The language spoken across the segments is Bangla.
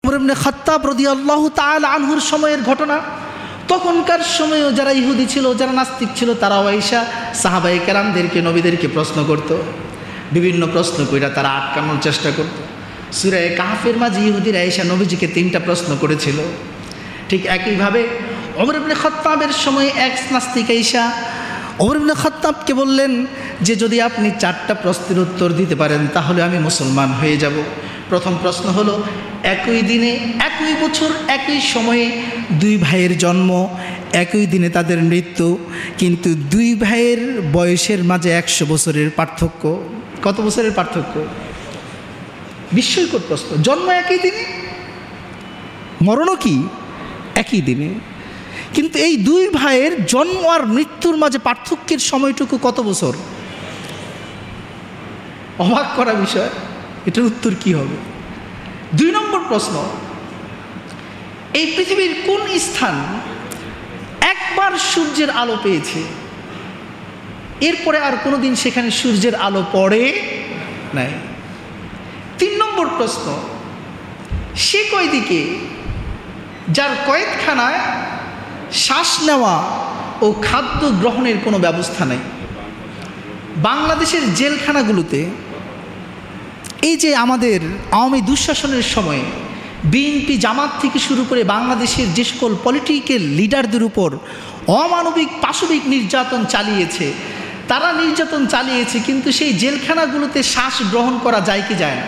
ওমর ইবনে খাত্তাব রাদিয়াল্লাহু তাআলা আনহুর সময়ের ঘটনা। তখনকার সময়েও যারা ইহুদি ছিল, যারা নাস্তিক ছিল, তারাও আয়েশা সাহাবায়ে কেরামদেরকে, নবীদেরকে প্রশ্ন করত। বিভিন্ন প্রশ্ন কইরা তারা আটকানোর চেষ্টা করত। সূরা কাহফের মাঝে ইহুদিরা আয়েশা নবীজিকে 3টা প্রশ্ন করেছিল। ঠিক একইভাবে ওমর ইবনে খাত্তাবের সময় এক নাস্তিক আয়েশা ওমর ইবনে খাত্তাবকে বললেন যে যদি আপনি 4টা প্রশ্নের উত্তর দিতে পারেন তাহলে আমি মুসলমান হয়ে যাব। প্রথম প্রশ্ন হলো, একই দিনে, একই বছর, একই সময়ে 2 ভাইয়ের জন্ম, একই দিনে তাদের মৃত্যু, কিন্তু 2 ভাইয়ের বয়সের মাঝে 100 বছরের পার্থক্য। কত বছরের পার্থক্য? বিস্ময়কর প্রশ্ন। জন্ম একই দিনে, মরণও কি একই দিনে, কিন্তু এই 2 ভাইয়ের জন্ম আর মৃত্যুর মাঝে পার্থক্যের সময়টুকু কত বছর? অবাক করা বিষয়। এটার উত্তর কি হবে? 2 নম্বর প্রশ্ন, এই পৃথিবীর কোন স্থান একবার সূর্যের আলো পেয়েছে, এরপরে আর কোনোদিন সেখানে সূর্যের আলো পড়ে নাই? 3 নম্বর প্রশ্ন, সে কয়দিকে যার কয়েদখানায় শ্বাস নেওয়া ও খাদ্য গ্রহণের কোনো ব্যবস্থা নেই। বাংলাদেশের জেলখানাগুলোতে এই যে আমাদের আওয়ামী দুঃশাসনের সময়ে বিএনপি, জামাত থেকে শুরু করে বাংলাদেশের যে সকল পলিটিক্যাল লিডারদের উপর অমানবিক পাশবিক নির্যাতন চালিয়েছে, তারা নির্যাতন চালিয়েছে, কিন্তু সেই জেলখানাগুলোতে শ্বাস গ্রহণ করা যায় কি যায় না?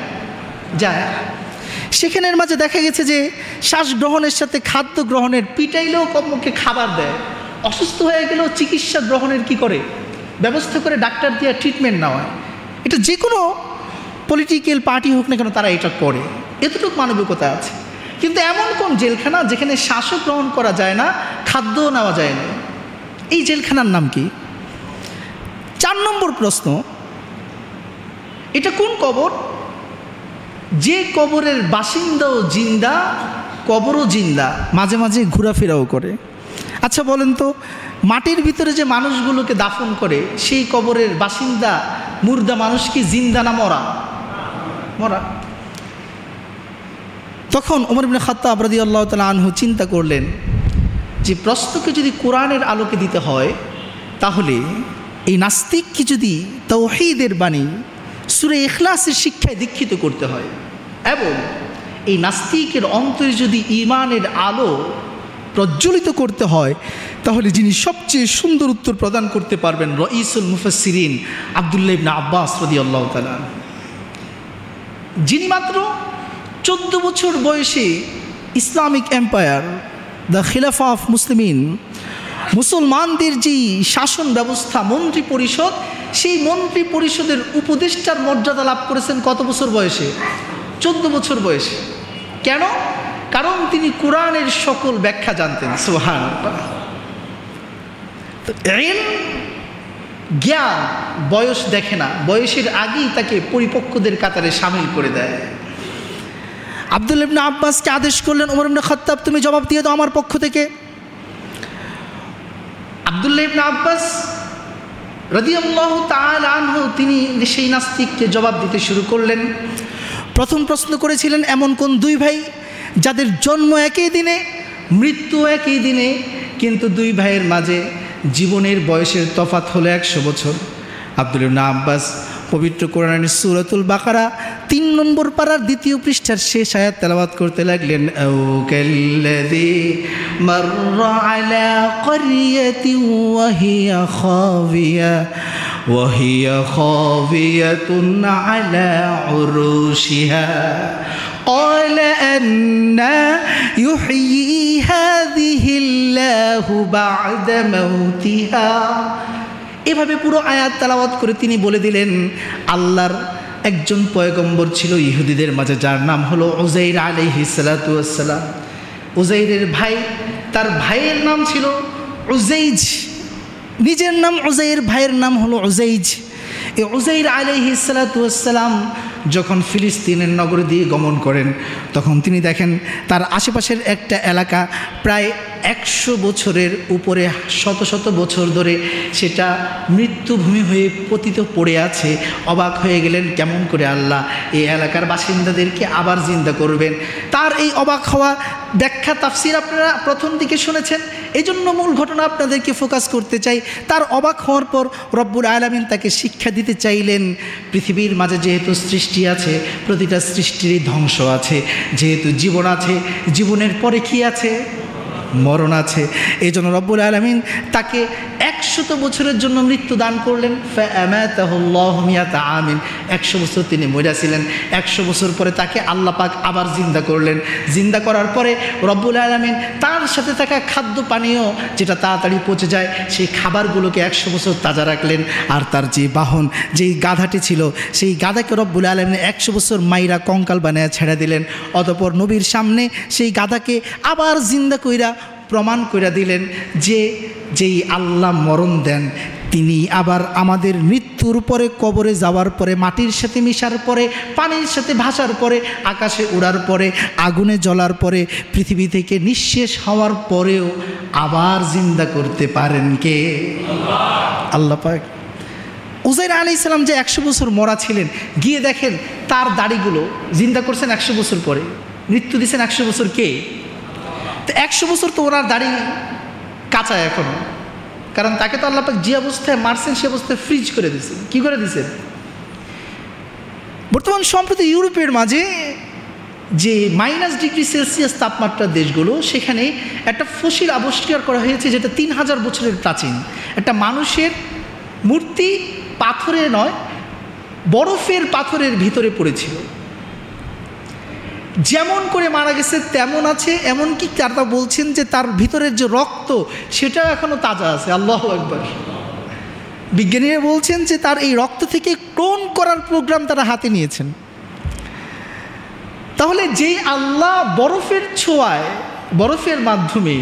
যায়। সেখানের মাঝে দেখা গেছে যে শ্বাস গ্রহণের সাথে খাদ্য গ্রহণের, পিটাইলেও কমপক্ষে খাবার দেয়, অসুস্থ হয়ে গেলেও চিকিৎসা গ্রহণের কি করে ব্যবস্থা করে, ডাক্তার দিয়ে ট্রিটমেন্ট নেওয়া। এটা যে কোনো পলিটিক্যাল পার্টি হোক না কেন তারা এটা করে, এতটুকু মানবিকতা আছে। কিন্তু এমন কোন জেলখানা যেখানে শ্বাসও গ্রহণ করা যায় না, খাদ্যও নেওয়া যায় না? এই জেলখানার নাম কি? 4 নম্বর প্রশ্ন, এটা কোন কবর যে কবরের বাসিন্দাও জিন্দা, কবরও জিন্দা, মাঝে মাঝে ঘোরাফেরাও করে? আচ্ছা বলেন তো, মাটির ভিতরে যে মানুষগুলোকে দাফন করে সেই কবরের বাসিন্দা মুর্দা মানুষ কি জিন্দা না মরা? মরা। তখন ওমর ইবনে খাত্তাব রাদিয়াল্লাহু তাআলা আনহু চিন্তা করলেন যে প্রশ্নকে যদি কোরআনের আলোকে দিতে হয় তাহলে এই নাস্তিককে যদি তাওহীদের বাণী সূরা ইখলাসের শিক্ষায় দীক্ষিত করতে হয় এবং এই নাস্তিকের অন্তরে যদি ঈমানের আলো প্রজ্বলিত করতে হয়, তাহলে যিনি সবচেয়ে সুন্দর উত্তর প্রদান করতে পারবেন রাইসুল মুফাসসিরিন আব্দুল্লাহ ইবনে আব্বাস রাদিয়াল্লাহু তাআলা, যিনি মাত্র 14 বছর বয়সে ইসলামিক এম্পায়ার, দ্য খিলাফা অফ মুসলিমিন, মুসলমানদের যেই শাসন ব্যবস্থা, মন্ত্রী পরিষদ, সেই মন্ত্রী পরিষদের উপদেষ্টার মর্যাদা লাভ করেছেন কত বছর বয়সে? 14 বছর বয়সে। কেন? কারণ তিনি কোরআনের সকল ব্যাখ্যা জানতেন। সুবহানাল্লাহ। জ্ঞান বয়স দেখে না, বয়সের আগেই তাকে পরিপক্কদের কাতারে সামিল করে দেয়। আব্দুল্লাহ ইবনে আব্বাসকে আদেশ করলেন, ওমর ইবনে খাত্তাব তুমি জবাব দিয়ে দাও আমার পক্ষ থেকে। আব্দুল্লাহ ইবনে আব্বাস রাদিয়াল্লাহু তাআলা আনহু তিনি সেই নাস্তিককে জবাব দিতে শুরু করলেন। প্রথম প্রশ্ন করেছিলেন, এমন কোন 2 ভাই যাদের জন্ম একই দিনে, মৃত্যু একই দিনে, কিন্তু 2 ভাইয়ের মাঝে জীবনের বয়সের তফাৎ হলো 100 বছর? আব্দুল্লাহ ইবনে আব্বাস পবিত্র কোরআনের সূরাতুল বাকারা 3 নম্বর পারার 2য় পৃষ্ঠার শেষ আয়াত তেলাওয়াত করতে লাগলেন, আও কাল্লাযী মাররা আলা ক্বরিয়াতিন ওয়া হিয়া খাবিয়াতুন আলা উরুশিহা قال أنى يحيي هذه الله بعد موتها। এভাবে পুরো আয়াত তেলাওয়াত করে তিনি বলে দিলেন, আল্লাহর একজন পয়গম্বর ছিল ইহুদিদের মাঝে, যার নাম হলো উযাইর আলাইহিস সালাতু ওয়াস সালাম। উযাইরের ভাই, তার ভাইয়ের নাম ছিল উযাইজ, নিজের নাম উযাইর, ভাইয়ের নাম হলো উযাইজ। এই উযাইর আলাইহিস সালাতু ওয়াস সালাম যখন ফিলিস্তিনের নগর দিয়ে গমন করেন, তখন তিনি দেখেন তার আশেপাশের একটা এলাকা প্রায় 100 বছরের উপরে, শত শত বছর ধরে সেটা মৃত্যুভূমি হয়ে পতিত পড়ে আছে। অবাক হয়ে গেলেন, কেমন করে আল্লাহ এই এলাকার বাসিন্দাদেরকে আবার জিন্দা করবেন। তার এই অবাক হওয়া ব্যাখ্যা তাফসির আপনারা প্রথম দিকে শুনেছেন, এই জন্য মূল ঘটনা আপনাদেরকে ফোকাস করতে চাই। তার অবাক হওয়ার পর রব্বুল আলামিন তাকে শিক্ষা দিতে চাইলেন, পৃথিবীর মাঝে যেহেতু সৃষ্টি আছে, প্রতিটা সৃষ্টিরই ধ্বংস আছে, যেহেতু জীবন আছে, জীবনের পরে কি আছে? মরণ আছে। এই জন্য রব্বুল আলামিন তাকে 100 বছরের জন্য মৃত্যু দান করলেন। ফাআমাতাহুল্লাহু মিয়াতা আমিন, 100 বছর তিনি মরেছিলেন। 100 বছর পরে তাকে আল্লাহ পাক আবার জিন্দা করলেন। জিন্দা করার পরে রব্বুল আলামিন তার সাথে থাকা খাদ্য পানীয় যেটা তাড়াতাড়ি পচে যায়, সেই খাবারগুলোকে 100 বছর তাজা রাখলেন। আর তার যে বাহন, যেই গাধাটি ছিল, সেই গাধাকে রব্বুল আলামিন 100 বছর মাইরা কঙ্কাল বানায় ছেড়ে দিলেন। অতঃপর নবীর সামনে সেই গাধাকে আবার জিন্দা কইরা প্রমাণ করে দিলেন যে যেই আল্লাহ মরণ দেন, তিনি আবার আমাদের মৃত্যুর পরে, কবরে যাওয়ার পরে, মাটির সাথে মিশার পরে, পানির সাথে ভাসার পরে, আকাশে উড়ার পরে, আগুনে জ্বলার পরে, পৃথিবী থেকে নিঃশেষ হওয়ার পরেও আবার জিন্দা করতে পারেন কে? আল্লাহ পাক। উজাইর আলাইহিস সালাম যে 100 বছর মরা ছিলেন, গিয়ে দেখেন তার দাড়িগুলো জিন্দা করছেন 100 বছর পরে, মৃত্যু দিয়েছেন 100 বছর কে? তো 100 বছর তো ওনার দাড়ি কাঁচা এখনো, কারণ তাকে তো আল্লাহ পাক যে অবস্থায় মারছেন সে অবস্থায় ফ্রিজ করে দিয়েছেন। কি করে দিয়েছেন? বর্তমান সম্প্রতি ইউরোপের মাঝে যে -°C তাপমাত্রার দেশগুলো, সেখানে একটা ফসিল আবিষ্কার করা হয়েছে যেটা 3000 বছরের প্রাচীন। একটা মানুষের মূর্তি পাথরে নয়, বরফের পাথরের ভিতরে পড়েছিল। যেমন করে মারা গেছে তেমন আছে, এমনকি তারা বলছেন যে তার ভিতরের যে রক্ত সেটাও এখনো তাজা আছে। আল্লাহু আকবার। বিজ্ঞানীরা বলছেন যে তার এই রক্ত থেকে ক্লোন করার প্রোগ্রাম তারা হাতে নিয়েছেন। তাহলে যেই আল্লাহ বরফের ছোঁয়ায়, বরফের মাধ্যমে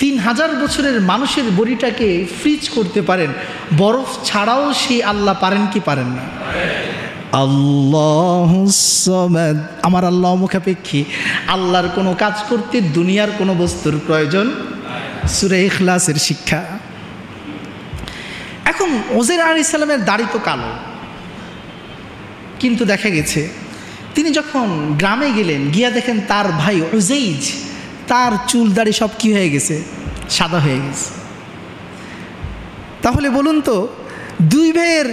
3000 বছরের মানুষের বডিটাকে ফ্রিজ করতে পারেন, বরফ ছাড়াও সেই আল্লাহ পারেন কি পারেন না? আল্লাহুস সামাদ। আমার আল্লাহ মুখাপেক্ষী, আল্লাহর কোনো কাজ করতে দুনিয়ার কোনো বস্তুর প্রয়োজন। সূরা ইখলাসের শিক্ষা। এখন উজাইর আলাইহিস সালামের দাড়ি তো কালো, কিন্তু দেখা গেছে তিনি যখন গ্রামে গেলেন, গিয়া দেখেন তার ভাই উজাইজ, তার চুল দাড়ি সব কি হয়ে গেছে? সাদা হয়ে গেছে। তাহলে বলুন তো, দুই ভাইয়ের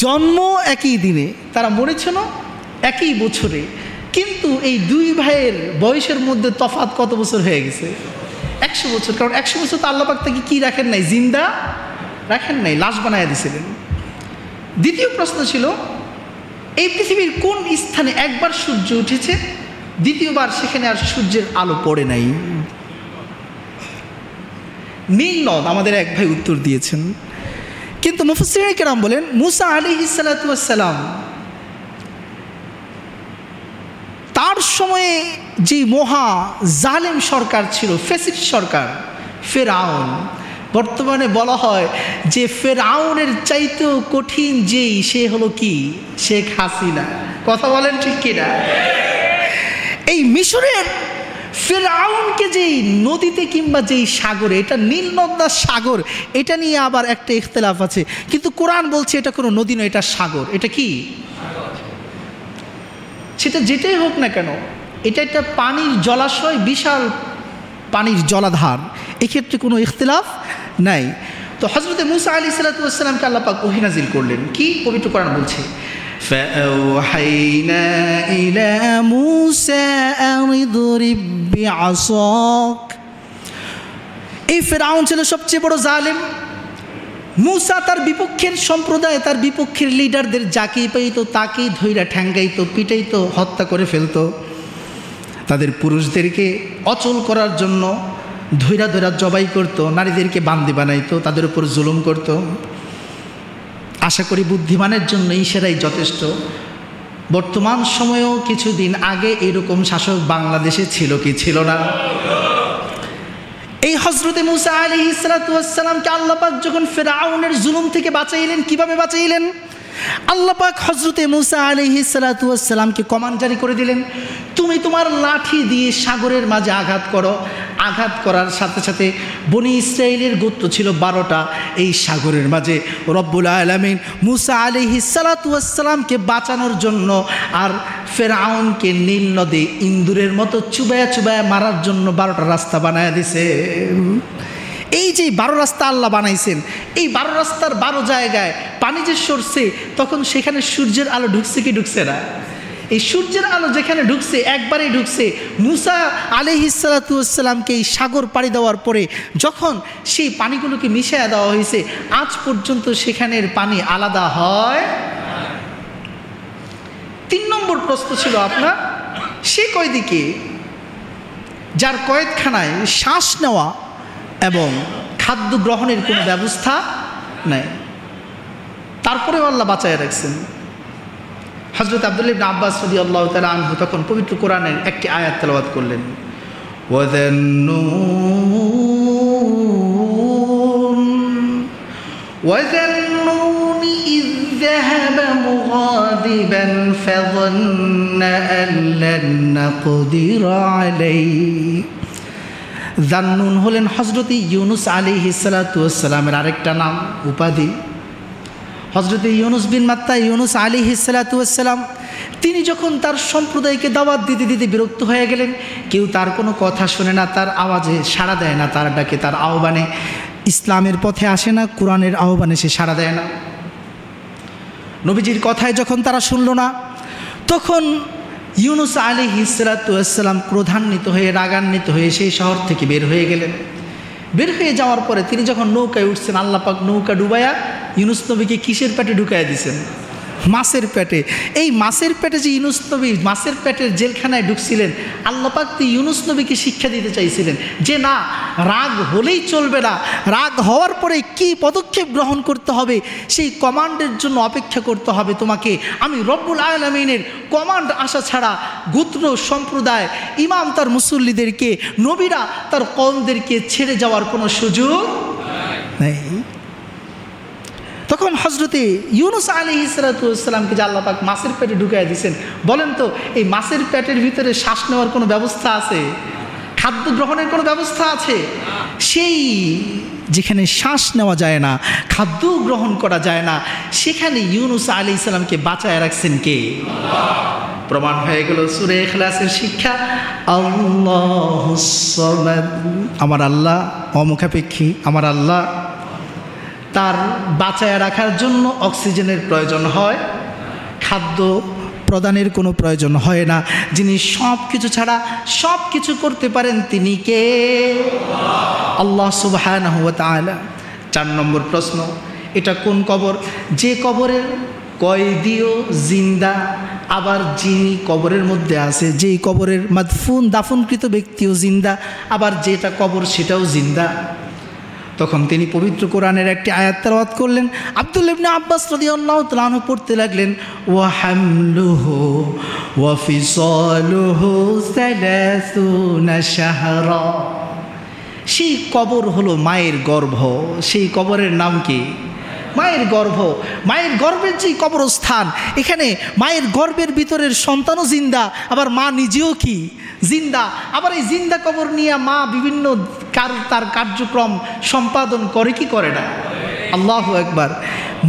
জন্ম একই দিনে, তারা মরেছিল একই বছরে, কিন্তু এই দুই ভাইয়ের বয়সের মধ্যে তফাৎ কত বছর হয়ে গেছে? 100 বছর। কারণ 100 বছর তো আল্লাহ পাক তাকে কি রাখেন নাই? জিন্দা রাখেন নাই, লাশ বানায় দিয়েছিলেন। দ্বিতীয় প্রশ্ন ছিল, এই পৃথিবীর কোন স্থানে একবার সূর্য উঠেছে, দ্বিতীয়বার সেখানে আর সূর্যের আলো পড়ে নাই? নীল নদ। আমাদের এক ভাই উত্তর দিয়েছেন। কিন্তু মুফাসসিরিন কেরাম বলেন, মুসা আলাইহিস সালাতু ওয়াস সালাম তার সময়ে যে মহা জালেম সরকার ছিল, ফ্যাসিস্ট সরকার, ফেরাউন, বর্তমানে বলা হয় যে ফেরাউনের চাইতেও কঠিন যেই, সে হলো কি? শেখ হাসিনা। কথা বলেন ঠিক কিনা? এই মিশরের ফেরাউনকে যেই নদীতে কিংবা যেই সাগরে, এটা নীল নদ না সাগর, এটা নিয়ে আবার একটা ইখতিলাফ আছে, কিন্তু কোরআন বলছে এটা কোনো নদী নয়, এটা সাগর। এটা কি? সেটা যেটাই হোক না কেন, এটা একটা পানির জলাশয়, বিশাল পানির জলাধার, এক্ষেত্রে কোনো ইখতিলাফ নাই। তো হযরত মুসা আলাইহিস সালাতু ওয়াস সালামকে আল্লাহ পাক ওহী নাযিল করলেন। কি পবিত্র কোরআন বলছে? فأوحينا إلى موسى أن اضرب بعصاك। এই ফেরাউন ছিল সবচেয়ে বড় জালেম। মুসা তার বিপক্ষের সম্প্রদায়, তার বিপক্ষের লিডারদের যাকেই পাইতো তাকেই ধইরা ঠ্যাঙ্গাইতো, পিটাইতো, হত্যা করে ফেলতো। তাদের পুরুষদেরকে অচল করার জন্য ধইরা ধইরা জবাই করতো, নারীদেরকে বান্দি বানাইতো, তাদের উপর জুলুম করতো। আশা করি বুদ্ধিমানের জন্য সেটাই যথেষ্ট। বর্তমান সময়েও কিছুদিন আগে এরকম শাসক বাংলাদেশে ছিল কি ছিল না? এই হযরতে মুসা আলাইহিস সালাতু ওয়াস সালামকে আল্লাহ পাক যখন ফেরাউনের জুলুম থেকে বাঁচাইলেন, কিভাবে বাঁচাইলেন? আল্লাহ পাক হযরতে মূসা আলাইহিস সালাতু ওয়াস সালামকে কমান্ড জারি করে দিলেন, তুমি তোমার লাঠি দিয়ে সাগরের মাঝে আঘাত করো। আঘাত করার সাথে সাথে বনি ইসরাইলের গোত্র ছিল 12টা। এই সাগরের মাঝে রব্বুল আলামিন মূসা আলাইহিস সালাতু ওয়াস সালামকে বাঁচানোর জন্য আর ফেরাউনকে নীল নদে ইন্দুরের মতো চুবায়া চুবায়া মারার জন্য 12টা রাস্তা বানায়া দিছে। এই যে 12 রাস্তা আল্লাহ বানাইছেন, এই 12 রাস্তার 12 জায়গায় পানি যে সরছে, তখন সেখানে সূর্যের আলো ঢুকছে কি ঢুকছে না? এই সূর্যের আলো যেখানে ঢুকছে, একবারেই ঢুকছে। মূসা আলাইহিস সালাতু ওয়াস সালামকে এই সাগর পাড়ি দেওয়ার পরে যখন সেই পানিগুলোকে মিশিয়ে দেওয়া হয়েছে, আজ পর্যন্ত সেখানের পানি আলাদা হয়। 3 নম্বর প্রশ্ন ছিল আপনার, সে কয়দিকে যার কয়েদখানায় শ্বাস নেওয়া এবং খাদ্য গ্রহণের কোনো ব্যবস্থা নাই, তারপরেও আল্লাহ বাঁচায় রাখছেন। হযরত আব্দুল্লাহ ইবনে আব্বাস রাদিয়াল্লাহু তাআলা আনহু তখন পবিত্র কোরআনের একটি আয়াত তেলাওয়াত করলেন, وَذَنُّونِ إِذ ذَهَبَ مُغَاضِبًا فَظَنَّ أَن لَّن نَّقْدِرَ عَلَيْهِ। জান্নুন হলেন হযরত ইউনুস আলাইহিস সালাতু ওয়াস সালামের আরেকটা নাম, উপাধি। হযরত ইউনুস বিন মাত্তা ইউনুস আলাইহিস সালাতু ওয়াস সালাম তিনি যখন তার সম্প্রদায়কে দাওয়াত দিতে দিতে বিরক্ত হয়ে গেলেন, কেউ তার কোনো কথা শোনে না, তার আওয়াজে সাড়া দেয় না, তার ডাকে তার আহ্বানে ইসলামের পথে আসে না, কোরআনের আহ্বানে সে সাড়া দেয় না। নবীজির কথায় যখন তারা শুনল না, তখন ইউনুস আলাইহিস সালাতু ওয়াস সালাম ক্রোধান্বিত হয়ে রাগান্বিত হয়ে সেই শহর থেকে বের হয়ে গেলেন। বের হয়ে যাওয়ার পরে তিনি যখন নৌকায় উঠছেন, আল্লাহ পাক নৌকা ডুবাইয়া ইউনুস নবীকে কিসের পেটে ঢুকাইয়া দিয়েছেন? মাছের পেটে। এই মাছের পেটে যে ইউনুস নবী মাছের পেটের জেলখানায় ঢুকছিলেন, আল্লাহ পাক তো ইউনুস নবীকে শিক্ষা দিতে চাইছিলেন যে না, রাগ হলেই চলবে না, রাগ হওয়ার পরে কি পদক্ষেপ গ্রহণ করতে হবে সেই কমান্ডের জন্য অপেক্ষা করতে হবে তোমাকে। আমি রব্বুল আলামিনের কমান্ড আসা ছাড়া গোত্র সম্প্রদায়, ইমাম তার মুসল্লিদেরকে, নবীরা তার কওমদেরকে ছেড়ে যাওয়ার কোনো সুযোগ নেই। তখন হযরতে ইউনুস আলাইহিস সালাতু ওয়াস সালামকে যে আল্লাহ পাক মাছের পেটে ঢুকাইয়া দিয়েছেন, বলেন তো এই মাছের পেটের ভিতরে শ্বাস নেওয়ার কোনো ব্যবস্থা আছে? খাদ্য গ্রহণের কোনো ব্যবস্থা আছে? সেই যেখানে শ্বাস নেওয়া যায় না, খাদ্য গ্রহণ করা যায় না, সেখানে ইউনুস আলাইহিস সালামকে বাঁচায় রাখছেন কে? প্রমাণ হয়ে গেল সূরা ইখলাসের শিক্ষা, আল্লাহুস সামাদ। আমার আল্লাহ অমুখাপেক্ষী, আমার আল্লাহ তার বাঁচায় রাখার জন্য অক্সিজেনের প্রয়োজন হয়, খাদ্য প্রদানের কোনো প্রয়োজন হয় না। যিনি সব কিছু ছাড়া সব কিছু করতে পারেন তিনি কে? আল্লাহ সুবহানাহু ওয়া তাআলা। 4 নম্বর প্রশ্ন, এটা কোন কবর? যে কবরের কয়েদিও জিন্দা, আবার যিনি কবরের মধ্যে আছে, যেই কবরের মাদফুন দাফনকৃত ব্যক্তিও জিন্দা, আবার যেটা কবর সেটাও জিন্দা। তখন তিনি পবিত্র কোরআনের একটি আয়াত তেলাওয়াত করলেন। আব্দুল্লাহ ইবনে আব্বাস রাদিয়াল্লাহু তাআলা আনহু পড়তে লাগলেন, ওয়া হামলুহু ওয়া ফিসালুহু 30 শাহরা। সেই কবর হলো মায়ের গর্ভ। সেই কবরের নাম কি? মায়ের গর্ভ। মায়ের গর্ভের যে কবরস্থান, এখানে মায়ের গর্ভের ভিতরের সন্তানও জিন্দা, আবার মা নিজেও কি জিন্দা। আবার এই জিন্দা কবর নিয়ে মা বিভিন্ন তার কার্যক্রম সম্পাদন করে কি করে না? আল্লাহু আকবার।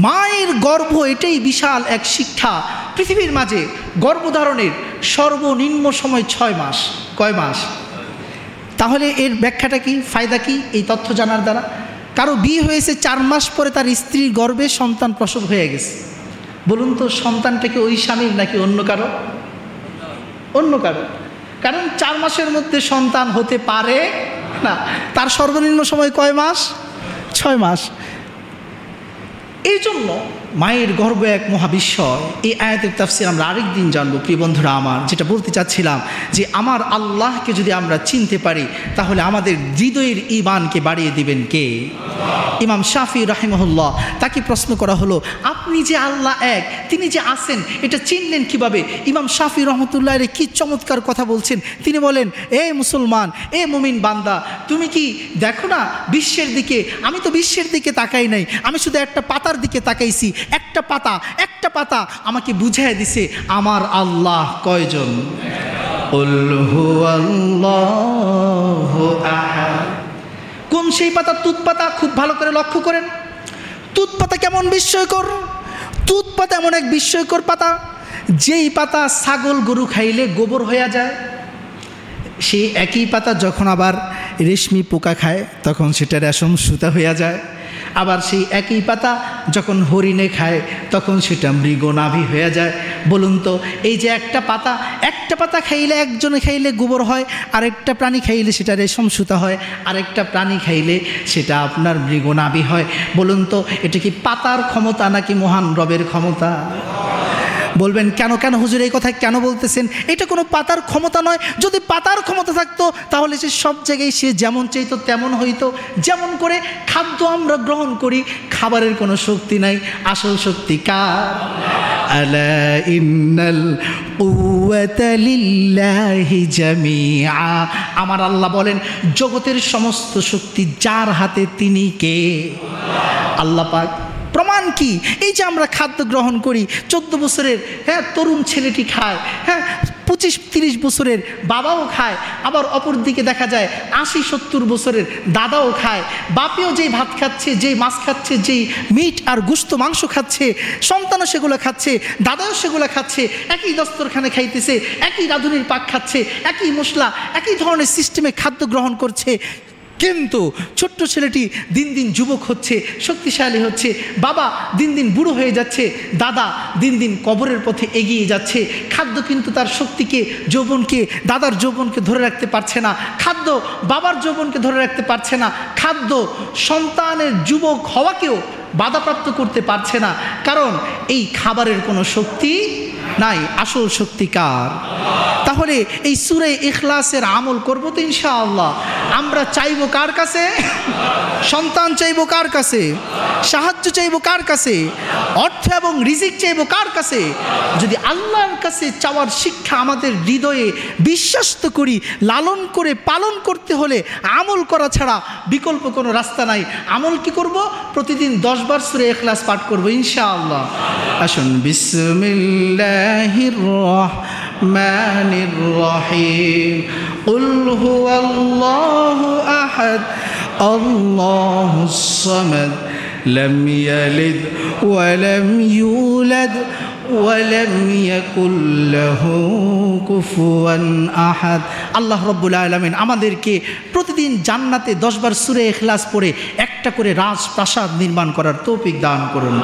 মায়ের গর্ভ এটাই বিশাল এক শিক্ষা। পৃথিবীর মাঝে গর্ভধারণের সর্বনিম্ন সময় 6 মাস। কয় মাস? তাহলে এর ব্যাখ্যাটা কি, ফায়দা কি এই তথ্য জানার দ্বারা? কারো বিয়ে হয়েছে 4 মাস পরে তার স্ত্রীর গর্ভে সন্তান প্রসব হয়ে গেছে, বলুন তো সন্তানটা কি ওই স্বামীর নাকি অন্য কারো? অন্য কারো। কারণ 4 মাসের মধ্যে সন্তান হতে পারে না। তার সর্বনিম্ন সময় কয় মাস? 6 মাস। এই জন্য মায়ের গর্ভ এক মহাবিস্ময়। এই আয়াতের তাফসীর আমরা আরেক দিন জানবো। প্রিয় বন্ধুরা আমার, যেটা বলতে চাচ্ছিলাম যে আমার আল্লাহকে যদি আমরা চিনতে পারি তাহলে আমাদের হৃদয়ের ঈমানকে বাড়িয়ে দিবেন কে? ইমাম শাফি রাহিমাহুল্লাহ, তাকে প্রশ্ন করা হলো, আপনি যে আল্লাহ এক, তিনি যে আছেন, এটা চিনলেন কিভাবে? ইমাম শাফি রহমতুল্লাহ কি চমৎকার কথা বলছেন। তিনি বলেন, এ মুসলমান, এ মুমিন বান্দা, তুমি কি দেখো না বিশ্বের দিকে? আমি তো বিশ্বের দিকে তাকাই নাই, আমি শুধু একটা পাতার দিকে তাকাইছি। একটা পাতা আমাকে বুঝিয়ে দিছে আমার আল্লাহ কয়জন। কুল হুয়াল্লাহু আহাদ। কোন সেই পাতা? তুত পাতা। খুব ভালো করে লক্ষ্য করেন, তুত পাতা কেমন বিস্ময়কর। তুত পাতা এমন এক বিস্ময়কর পাতা, যেই পাতা ছাগল গরু খাইলে গোবর হয়ে যায়। সেই একই পাতা যখন আবার রেশমি পোকা খায় তখন সেটা রেশম সুতা হইয়া যায়। আবার সেই একই পাতা যখন হরিণে খায় তখন সেটা মৃগনাভি হয়ে যায়। বলুন তো, এই যে একটা পাতা খাইলে, একজনে খাইলে গোবর হয়, আরেকটা প্রাণী খাইলে সেটা রেশম সুতা হয়, আরেকটা প্রাণী খাইলে সেটা আপনার মৃগনাভি হয়। বলুন তো, এটা কি পাতার ক্ষমতা নাকি মহান রবের ক্ষমতা? বলবেন কেন হুজুর এই কথা কেন বলতেছেন? এটা কোনো পাতার ক্ষমতা নয়। যদি পাতার ক্ষমতা থাকতো তাহলে সে সব জায়গায় সে যেমন চাইতো তেমন হইতো। যেমন করে খাদ্য আমরা গ্রহণ করি, খাবারের কোনো শক্তি নাই, আসল শক্তি কার? আলা ইন্নাল কুওয়াতা লিল্লাহি জামিআ। আমার আল্লাহ বলেন জগতের সমস্ত শক্তি যার হাতে, তিনি কে? আল্লাহ পাক। প্রমাণ কি? এই যে আমরা খাদ্য গ্রহণ করি, 14 বছরের তরুণ ছেলেটি খায়, 25-30 বছরের বাবাও খায়, আবার অপর দিকে দেখা যায় 80-70 বছরের দাদাও খায়। বাপেও যেই ভাত খাচ্ছে, যেই মাছ খাচ্ছে, যেই মিট আর গোশত মাংস খাচ্ছে, সন্তানও সেগুলো খাচ্ছে, দাদাও সেগুলো খাচ্ছে, একই দস্তরখানে খাইতেছে, একই রাঁধুনির পাক খাচ্ছে, একই মশলা, একই ধরনের সিস্টেমে খাদ্য গ্রহণ করছে। কিন্তু ছোট্ট ছেলেটি দিন দিন যুবক হচ্ছে, শক্তিশালী হচ্ছে, বাবা দিন দিন বুড়ো হয়ে যাচ্ছে, দাদা দিন দিন কবরের পথে এগিয়ে যাচ্ছে। খাদ্য কিন্তু তার শক্তিকে, যৌবনকে, দাদার যৌবনকে ধরে রাখতে পারছে না। খাদ্য বাবার যৌবনকে ধরে রাখতে পারছে না। খাদ্য সন্তানের যুবক হওয়াকেও বাধাপ্রাপ্ত করতে পারছে না, কারণ এই খাবারের কোনো শক্তি নাই। আসল শক্তি কার? তাহলে এই সূরা ইখলাসের আমল করবো তো ইনশাআল্লাহ। আমরা চাইবো কার কাছে? সন্তান চাইবো কার কাছে? সাহায্য চাইবো কার কাছে? অর্থ এবং রিজিক চাইবো কার কাছে? যদি আল্লাহর কাছে চাওয়ার শিক্ষা আমাদের হৃদয়ে বিশ্বাস করি, লালন করে পালন করতে হলে আমল করা ছাড়া বিকল্প কোনো রাস্তা নাই। আমল কি করব? প্রতিদিন 10 বার সূরা ইখলাস পাঠ করবো ইনশাআল্লাহ। আসুন, বিসমিল্লাহির রাহমানির রহিম। কুল হুয়াল্লাহু আহাদ আল্লাহুস সামাদ লাম ইয়ালিদ ওয়া লাম ইউলাদ ওয়া লাম ইয়াকুল লাহু কুফুয়ান আহাদ। আল্লাহ রাব্বুল আলামিন আমাদেরকে প্রতিদিন জান্নাতে 10 বার সূরা ইখলাস পড়ে একটা করে রাজপ্রাসাদ নির্মাণ করার তৌফিক দান করুন।